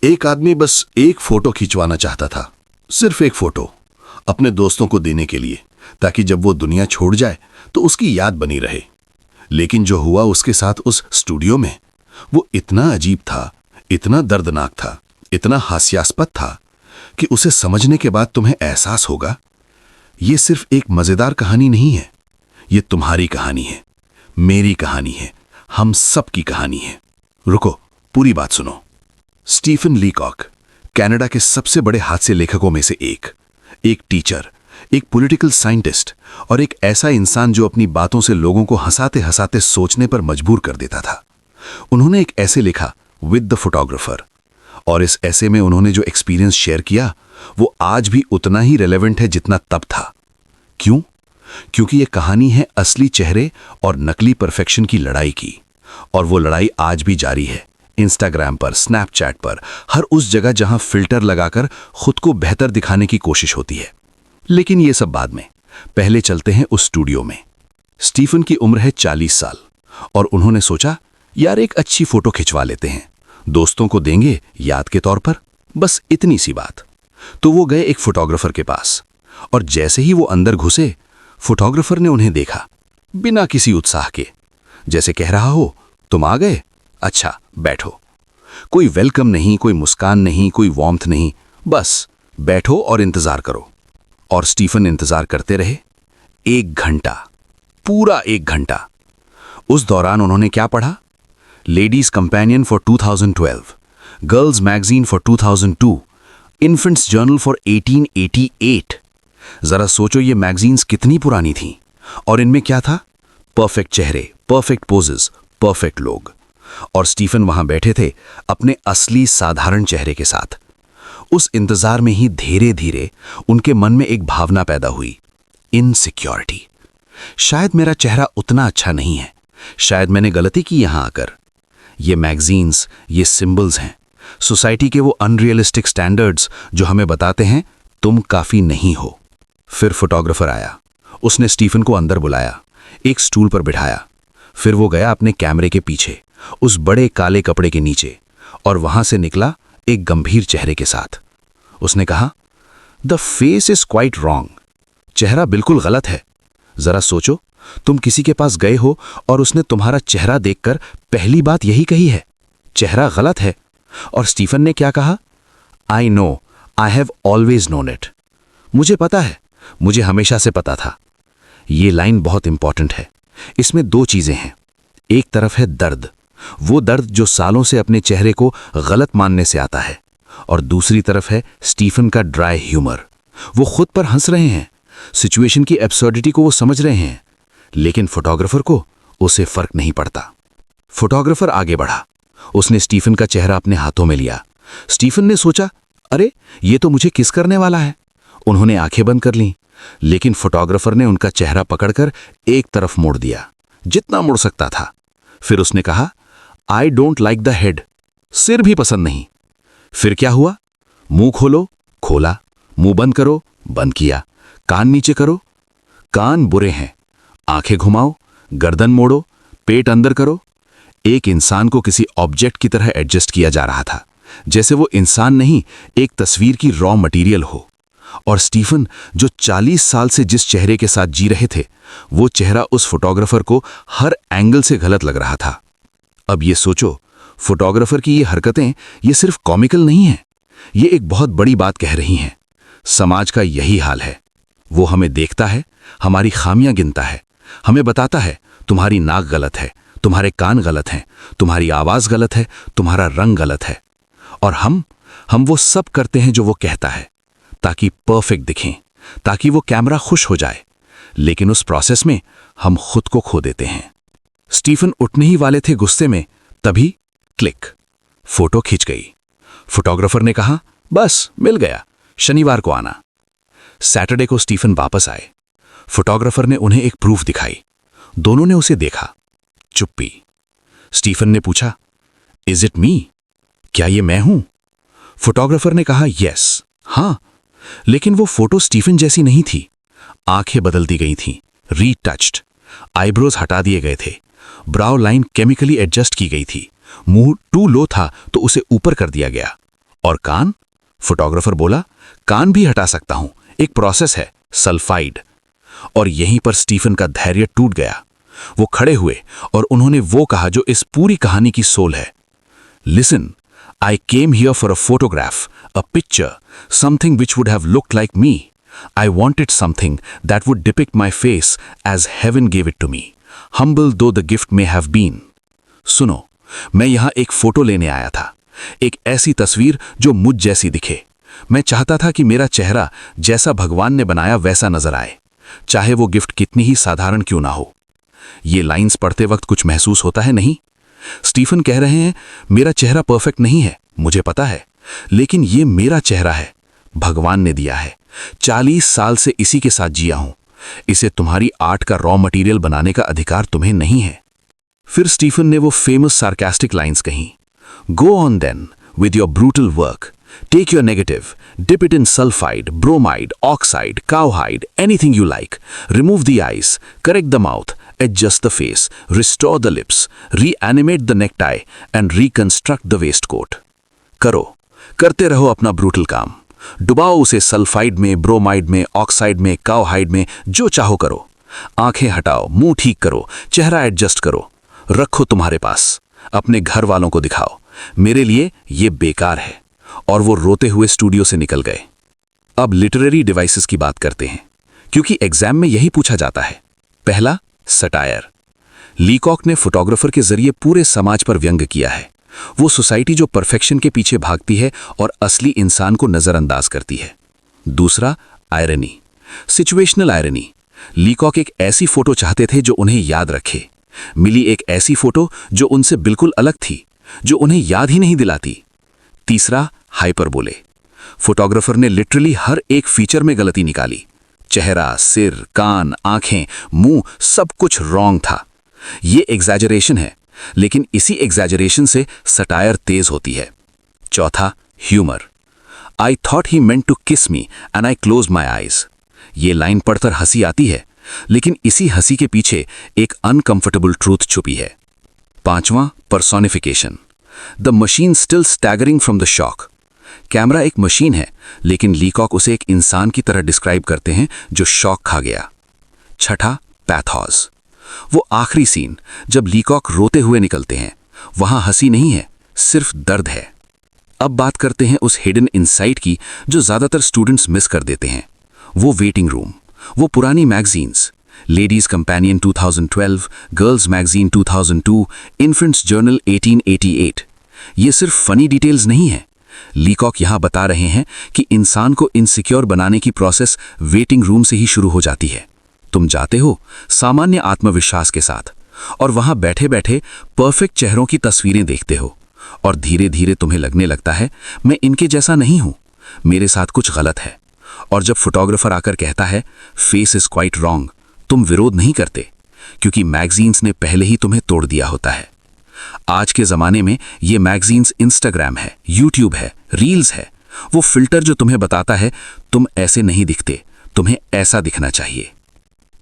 एक आदमी बस एक फोटो खिंचवाना चाहता था, सिर्फ एक फोटो, अपने दोस्तों को देने के लिए, ताकि जब वो दुनिया छोड़ जाए तो उसकी याद बनी रहे। लेकिन जो हुआ उसके साथ उस स्टूडियो में, वो इतना अजीब था, इतना दर्दनाक था, इतना हास्यास्पद था कि उसे समझने के बाद तुम्हें एहसास होगा, ये सिर्फ एक मजेदार कहानी नहीं है, ये तुम्हारी कहानी है, मेरी कहानी है, हम सब की कहानी है। रुको, पूरी बात सुनो। स्टीफन लीकॉक कनाडा के सबसे बड़े हास्य लेखकों में से एक टीचर, एक पॉलिटिकल साइंटिस्ट और एक ऐसा इंसान जो अपनी बातों से लोगों को हंसाते हंसाते सोचने पर मजबूर कर देता था। उन्होंने एक ऐसे लिखा, विद द फोटोग्राफर, और इस ऐसे में उन्होंने जो एक्सपीरियंस शेयर किया वो आज भी उतना ही रेलेवेंट है जितना तब था। क्यों? क्योंकि यह कहानी है असली चेहरे और नकली परफेक्शन की लड़ाई की, और वो लड़ाई आज भी जारी है। इंस्टाग्राम पर, स्नैपचैट पर, हर उस जगह जहां फिल्टर लगाकर खुद को बेहतर दिखाने की कोशिश होती है। लेकिन ये सब बाद में, पहले चलते हैं उस स्टूडियो में। स्टीफन की उम्र है 40 साल और उन्होंने सोचा, यार एक अच्छी फोटो खिंचवा लेते हैं, दोस्तों को देंगे याद के तौर पर, बस इतनी सी बात। तो वो गए एक फोटोग्राफर के पास, और जैसे ही वो अंदर घुसे, फोटोग्राफर ने उन्हें देखा, बिना किसी उत्साह के, जैसे कह रहा हो, तुम आ गए, अच्छा बैठो। कोई वेलकम नहीं, कोई मुस्कान नहीं, कोई वार्मथ नहीं, बस बैठो और इंतजार करो। और स्टीफन इंतजार करते रहे 1 घंटा, पूरा 1 घंटा। उस दौरान उन्होंने क्या पढ़ा? Ladies companion for 2012, girls magazine for 2002, infants journal for 1888। जरा सोचो ये मैगजीन्स कितनी पुरानी थीं, और इनमें क्या था? परफेक्ट चेहरे, परफेक्ट पोजेस, परफेक्ट लोग। और स्टीफन वहां बैठे थे अपने असली साधारण चेहरे के साथ। उस इंतजार में ही धीरे धीरे उनके मन में एक भावना पैदा हुई, इनसिक्योरिटी। शायद मेरा चेहरा उतना अच्छा नहीं है, शायद मैंने गलती की यहां आकर। ये मैगजीन्स, ये सिंबल्स हैं, सोसाइटी के वो अनरियलिस्टिक स्टैंडर्ड्स जो हमें बताते हैं तुम काफी नहीं हो। फिर फोटोग्राफर आया, उसने स्टीफन को अंदर बुलाया, एक स्टूल पर बिठाया। फिर वो गया अपने कैमरे के पीछे, उस बड़े काले कपड़े के नीचे, और वहां से निकला एक गंभीर चेहरे के साथ। उसने कहा, the face is quite wrong. चेहरा बिल्कुल गलत है। जरा सोचो, तुम किसी के पास गए हो और उसने तुम्हारा चेहरा देखकर पहली बात यही कही है, चेहरा गलत है। और स्टीफन ने क्या कहा? I know, I have always known it. मुझे पता है, मुझे हमेशा से पता था। ये लाइन बहुत इंपॉर्टेंट है। इसमें 2 चीजें हैं। एक तरफ है दर्द, वो दर्द जो सालों से अपने चेहरे को गलत मानने से आता है, और दूसरी तरफ है स्टीफन का ड्राई ह्यूमर। वो खुद पर हंस रहे हैं, सिचुएशन की एब्सर्डिटी को वो समझ रहे हैं, लेकिन फोटोग्राफर को उसे फर्क नहीं पड़ता। फोटोग्राफर आगे बढ़ा, उसने स्टीफन का चेहरा अपने हाथों में लिया। स्टीफन ने सोचा, अरे ये तो मुझे किस करने वाला है। उन्होंने आंखें बंद कर लीं, लेकिन फोटोग्राफर ने उनका चेहरा पकड़कर एक तरफ मोड़ दिया, जितना मुड़ सकता था। फिर उसने कहा, I don't like the head. सिर भी पसंद नहीं। फिर क्या हुआ? मुंह खोलो, खोला। मुंह बंद करो, बंद किया। कान नीचे करो, कान बुरे हैं। आंखें घुमाओ, गर्दन मोड़ो, पेट अंदर करो। एक इंसान को किसी ऑब्जेक्ट की तरह एडजस्ट किया जा रहा था, जैसे वो इंसान नहीं, एक तस्वीर की रॉ मटेरियल हो। और स्टीफन, जो 40 साल से जिस चेहरे के साथ जी रहे थे, वो चेहरा उस फोटोग्राफर को हर एंगल से गलत लग रहा था। अब ये सोचो, फोटोग्राफर की ये हरकतें ये सिर्फ कॉमिकल नहीं है, ये एक बहुत बड़ी बात कह रही हैं। समाज का यही हाल है। वो हमें देखता है, हमारी खामियां गिनता है, हमें बताता है तुम्हारी नाक गलत है, तुम्हारे कान गलत हैं, तुम्हारी आवाज गलत है, तुम्हारा रंग गलत है। और हम वो सब करते हैं जो वो कहता है, ताकि परफेक्ट दिखें, ताकि वो कैमरा खुश हो जाए। लेकिन उस प्रोसेस में हम खुद को खो देते हैं। स्टीफन उठने ही वाले थे गुस्से में, तभी क्लिक, फोटो खिंच गई। फोटोग्राफर ने कहा, बस मिल गया, शनिवार को आना। सैटरडे को स्टीफन वापस आए। फोटोग्राफर ने उन्हें एक प्रूफ दिखाई। दोनों ने उसे देखा। चुप्पी। स्टीफन ने पूछा, इज इट मी? क्या ये मैं हूं? फोटोग्राफर ने कहा, यस, हां। लेकिन वो फोटो स्टीफन जैसी नहीं थी। आंखें बदल दी गई थीं, रीटच्ड, आईब्रोज हटा दिए गए थे, ब्राउ लाइन केमिकली एडजस्ट की गई थी, मुंह टू लो था तो उसे ऊपर कर दिया गया, और कान? फोटोग्राफर बोला, कान भी हटा सकता हूं, एक प्रोसेस है, सल्फाइड। और यहीं पर स्टीफन का धैर्य टूट गया। वो खड़े हुए और उन्होंने वो कहा जो इस पूरी कहानी की सोल है। Listen, I came here for a photograph, a picture, something which would have looked like me. I wanted something that would depict my face as heaven gave it to me, humble though the gift may have been. सुनो, मैं यहाँ एक photo लेने आया था, एक ऐसी तस्वीर जो मुझ जैसी दिखे। मैं चाहता था कि मेरा चेहरा जैसा भगवान ने बनाया वैसा नजर आए, चाहे वो गिफ्ट कितनी ही साधारण क्यों ना हो। ये लाइंस पढ़ते वक्त कुछ महसूस होता है, नहीं? स्टीफन कह रहे हैं, मेरा चेहरा परफेक्ट नहीं है, मुझे पता है, लेकिन ये मेरा चेहरा है, भगवान ने दिया है। 40 साल से इसी के साथ जिया हूं। इसे तुम्हारी आर्ट का रॉ मटेरियल बनाने का अधिकार तुम्हें नहीं है। फिर स्टीफन ने वो फेमस सार्कास्टिक लाइंस कहीं। Go on then with your brutal work, take your negative, dip it in sulphide, bromide, oxide, cowhide, anything you like, remove the eyes, correct the mouth, adjust the face, restore the lips, reanimate the necktie and reconstruct the waistcoat. करो, करते रहो अपना brutal काम। डुबाओ उसे sulphide में, bromide में, oxide में, काउहाइड में, जो चाहो करो। आंखें हटाओ, मुंह ठीक करो, चेहरा एडजस्ट करो, रखो तुम्हारे पास, अपने घर वालों को दिखाओ। मेरे लिए ये बेकार है। और वो रोते हुए स्टूडियो से निकल गए। अब लिटरेरी डिवाइसेस की बात करते हैं, क्योंकि एग्जाम में यही पूछा जाता है। पहला, सटायर। लीकॉक ने फोटोग्राफर के जरिए पूरे समाज पर व्यंग किया है। वो सोसाइटी जो परफेक्शन के पीछे भागती है और असली इंसान को नजरअंदाज करती है। दूसरा, आयरनी, सिचुएशनल आयरनी। लीकॉक एक ऐसी फोटो चाहते थे जो उन्हें याद रखे। मिली एक ऐसी फोटो जो उनसे बिल्कुल अलग थी, जो उन्हें याद ही नहीं दिलाती। तीसरा, हाइपरबोले। फोटोग्राफर ने लिटरली हर एक फीचर में गलती निकाली। चेहरा, सिर, कान, आंखें, मुंह, सब कुछ रॉन्ग था। ये एग्जैजरेशन है, लेकिन इसी एग्जैजरेशन से सटायर तेज होती है। चौथा, humour. I thought he meant to kiss me and I close my eyes. ये लाइन पढ़कर हंसी आती है, लेकिन इसी हंसी के पीछे एक अनकंफर्टेबल ट्रूथ छुपी है। पांचवां, personification. The machine still staggering from the shock. Camera एक मशीन है, लेकिन लीकॉक उसे एक इंसान की तरह डिस्क्राइब करते हैं जो शॉक खा गया। छठा, पैथोस। वो आखिरी सीन जब लीकॉक रोते हुए निकलते हैं, वहां हंसी नहीं है, सिर्फ दर्द है। अब बात करते हैं उस हिडन इनसाइट की जो ज्यादातर स्टूडेंट्स मिस कर देते हैं। वो वेटिंग रूम, वो पुरानी magazines, ladies companion 2012, girls magazine 2002, infants journal 1888। ये सिर्फ फनी डिटेल्स नहीं है। लीकॉक यहां बता रहे हैं कि इंसान को इनसिक्योर बनाने की प्रोसेस वेटिंग रूम से ही शुरू हो जाती है। तुम जाते हो सामान्य आत्मविश्वास के साथ, और वहां बैठे बैठे परफेक्ट चेहरों की तस्वीरें देखते हो, और धीरे धीरे तुम्हें लगने लगता है, मैं इनके जैसा नहीं हूं, मेरे साथ कुछ गलत है। और जब फोटोग्राफर आकर कहता है, फेस इज क्वाइट रॉन्ग, तुम विरोध नहीं करते, क्योंकि मैगजीन्स ने पहले ही तुम्हें तोड़ दिया होता है। आज के जमाने में ये मैगजीन्स इंस्टाग्राम है, यूट्यूब है, रील्स है, वो फिल्टर जो तुम्हें बताता है तुम ऐसे नहीं दिखते, तुम्हें ऐसा दिखना चाहिए।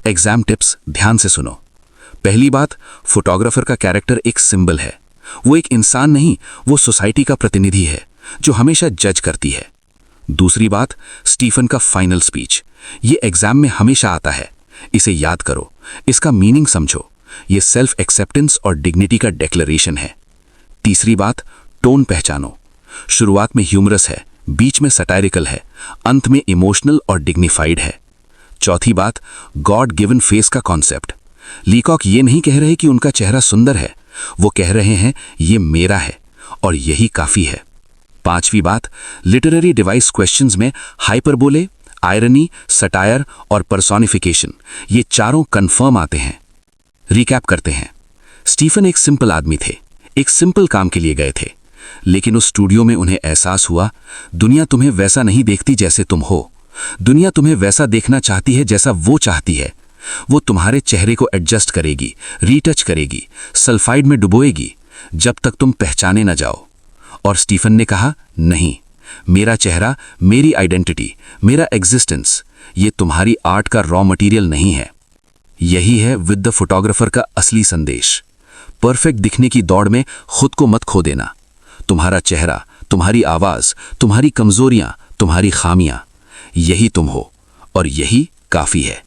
एग्जाम टिप्स ध्यान से सुनो। पहली बात, फोटोग्राफर का कैरेक्टर एक सिंबल है। वो एक इंसान नहीं, वो सोसाइटी का प्रतिनिधि है जो हमेशा जज करती है। दूसरी बात, स्टीफन का फाइनल स्पीच, ये एग्जाम में हमेशा आता है, इसे याद करो, इसका मीनिंग समझो, ये सेल्फ एक्सेप्टेंस और डिग्निटी का डिक्लेरेशन है। तीसरी बात, टोन पहचानो, शुरुआत में ह्यूमरस है, बीच में सटायरिकल है, अंत में इमोशनल और डिग्निफाइड है। चौथी बात, गॉड गिवन फेस का कॉन्सेप्ट। लीकॉक ये नहीं कह रहे कि उनका चेहरा सुंदर है, वो कह रहे हैं ये मेरा है और यही काफी है। पांचवी बात, लिटरेरी डिवाइस क्वेश्चंस में हाइपरबोले, आयरनी, सटायर और पर्सोनिफिकेशन, ये चारों कंफर्म आते हैं। रिकैप करते हैं। स्टीफन एक सिंपल आदमी थे, एक सिंपल काम के लिए गए थे, लेकिन उस स्टूडियो में उन्हें एहसास हुआ, दुनिया तुम्हें वैसा नहीं देखती जैसे तुम हो, दुनिया तुम्हें वैसा देखना चाहती है जैसा वो चाहती है। वो तुम्हारे चेहरे को एडजस्ट करेगी, रीटच करेगी, सल्फाइड में डुबोएगी, जब तक तुम पहचाने न जाओ। और स्टीफन ने कहा, नहीं, मेरा चेहरा, मेरी आइडेंटिटी, मेरा एग्जिस्टेंस, ये तुम्हारी आर्ट का रॉ मटेरियल नहीं है। यही है विद द फोटोग्राफर का असली संदेश। परफेक्ट दिखने की दौड़ में खुद को मत खो देना। तुम्हारा चेहरा, तुम्हारी आवाज, तुम्हारी कमजोरियां, तुम्हारी खामियां, यही तुम हो और यही काफी है।